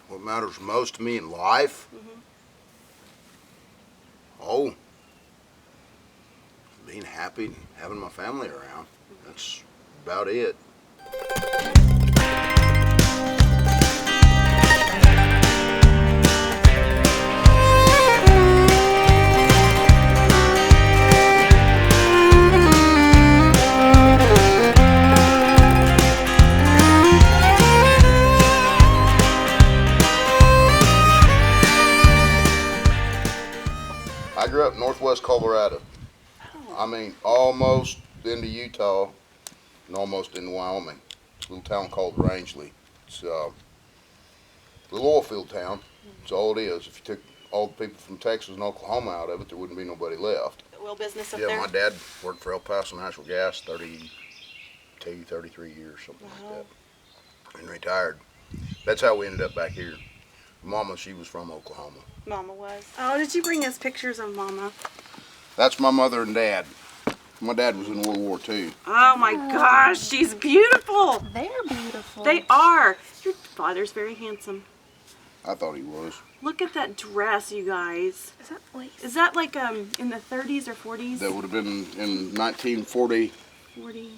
What matters most to me in life? Oh, being happy and having my family around. That's about it. I grew up in northwest Colorado. I mean, almost into Utah and almost into Wyoming. A little town called Rangeley. It's a little oil field town. That's all it is. If you took all the people from Texas and Oklahoma out of it, there wouldn't be nobody left. Oil business up Yeah, there? my dad worked for El Paso Natural Gas 32, 33 years, something like that. And retired. That's how we ended up back here. Mama, she was from Oklahoma. Mama was. Oh, did you bring us pictures of Mama? That's my mother and dad. My dad was in World War II. Oh my gosh, she's beautiful. They're beautiful. They are. Your father's very handsome. I thought he was. Look at that dress, you guys. Is that lace? Is that like in the 30s or 40s? That would have been in 1940, 40.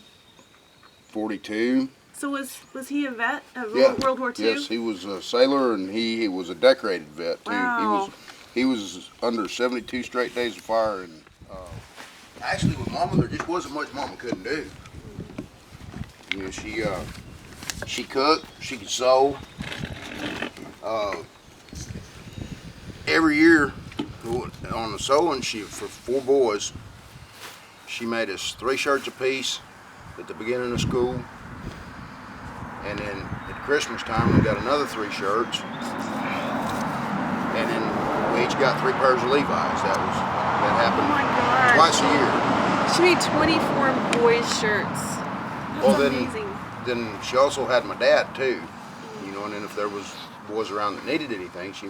42. So was he a vet of Yeah. World War II? Yes, he was a sailor and he was a decorated vet too. Wow. He was under 72 straight days of fire. And actually, with Mama, there just wasn't much Mama couldn't do. You know, she cooked, she could sew. Every year on the sewing, for 4 boys, she made us 3 shirts apiece at the beginning of school. And then at Christmas time, we got another 3 shirts. And then we each got 3 pairs of Levi's. That happened Oh my gosh. twice a year. She made 24 boys' shirts. That's amazing. Then she also had my dad too. You know, and then if there was boys around that needed anything, she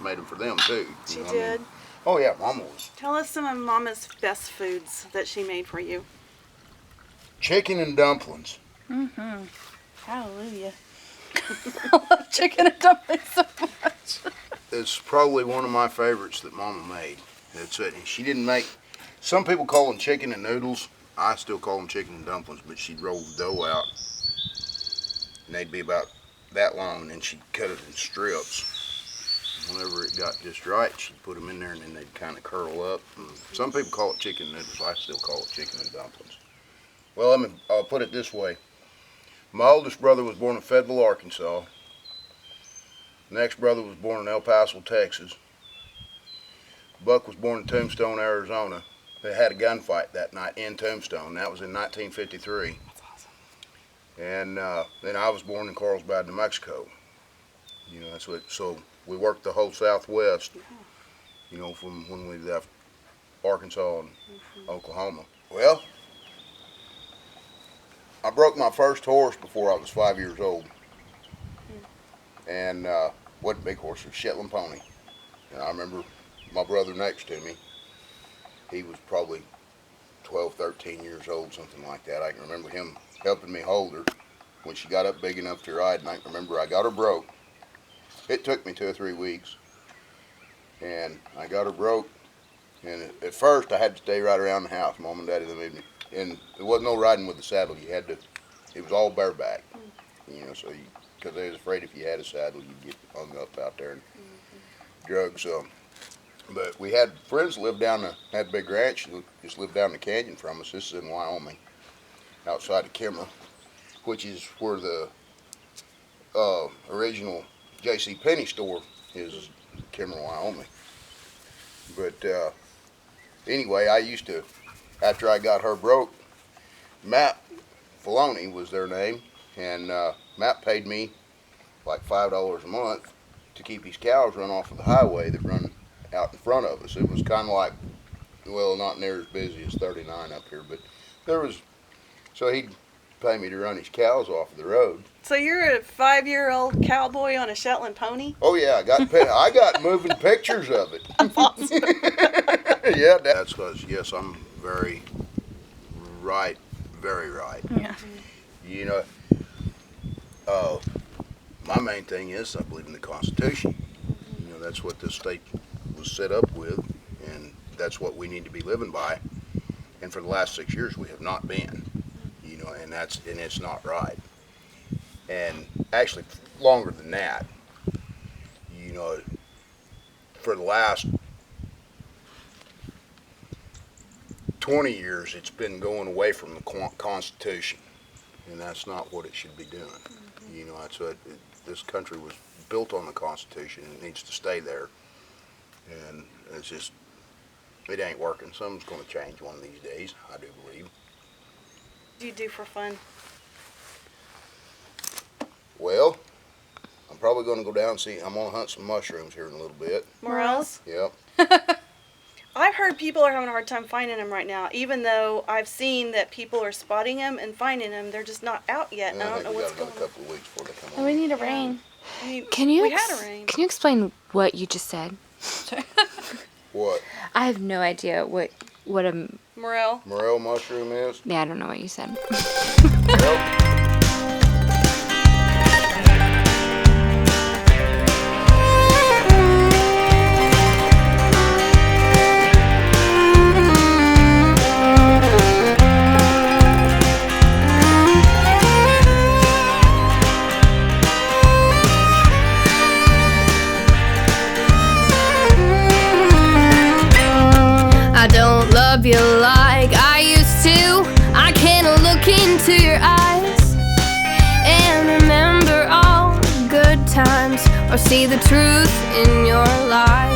made them for them too. She know what I did. mean? Oh yeah, Mama was. Tell us some of Mama's best foods that she made for you. Chicken and dumplings. Mm-hmm. Hallelujah. I love chicken and dumplings so much. It's probably one of my favorites that Mama made. That's it. She didn't make. Some people call them chicken and noodles. I still call them chicken and dumplings. But she'd roll the dough out, and they'd be about that long, and then she'd cut it in strips. Whenever it got just right, she'd put them in there, and then they'd kind of curl up. And some people call it chicken noodles. I still call it chicken and dumplings. Well, I'll put it this way. My oldest brother was born in Fayetteville, Arkansas. The next brother was born in El Paso, Texas. Buck was born in Tombstone, Arizona. They had a gunfight that night in Tombstone. That was in 1953. That's awesome. And then I was born in Carlsbad, New Mexico. You know, that's what. So we worked the whole Southwest. You know, from when we left Arkansas and Oklahoma. Well, I broke my first horse before I was 5 years old. And wasn't a big horse, it was a Shetland pony. And I remember my brother next to me, he was probably 12, 13 years old, something like that. I can remember him helping me hold her when she got up big enough to ride, and I can remember I got her broke. It took me 2 or 3 weeks, and I got her broke. And at first, I had to stay right around the house. Mom and Daddy lived me. And there wasn't no riding with the saddle. You had to, it was all bareback, you know, so because they was afraid if you had a saddle, you'd get hung up out there and drugs. But we had friends that lived had a big ranch, just lived down the canyon from us. This is in Wyoming, outside of Kimmer, which is where the original J.C. Penney store is, Kimmer, Wyoming. But anyway, I used to, after I got her broke, Matt Filoni was their name, and Matt paid me like $5 a month to keep his cows run off of the highway that run out in front of us. It was kind of like, well, not near as busy as 39 up here, but there was, so he'd pay me to run his cows off of the road. So you're a 5-year-old cowboy on a Shetland pony? Oh yeah, I got moving pictures of it. That's awesome. Yeah, that's because, yes, I'm very right. Yeah. You know, my main thing is I believe in the Constitution. You know, that's what this state was set up with, and that's what we need to be living by. And for the last 6 years, we have not been. You know, and it's not right. And actually, longer than that. You know, for the last 20 years, it's been going away from the Constitution, and that's not what it should be doing. You know, that's what this country was built on, the Constitution, and it needs to stay there. And it's just, it ain't working. Something's going to change one of these days, I do believe. What do you do for fun? Well, I'm probably going to go down and see. I'm going to hunt some mushrooms here in a little bit. Morels? Yep. I've heard people are having a hard time finding them right now, even though I've seen that people are spotting them and finding them. They're just not out yet. And I don't think know we what's got going another on. couple of weeks before they come And we on. need a rain. I mean, Can you we had a rain. Can you explain what you just said? What? I have no idea what a Morel? Morel mushroom is? yeah, I don't know what you said. Well, I don't love you like I used to. I can't look into your eyes and remember all the good times or see the truth in your lies.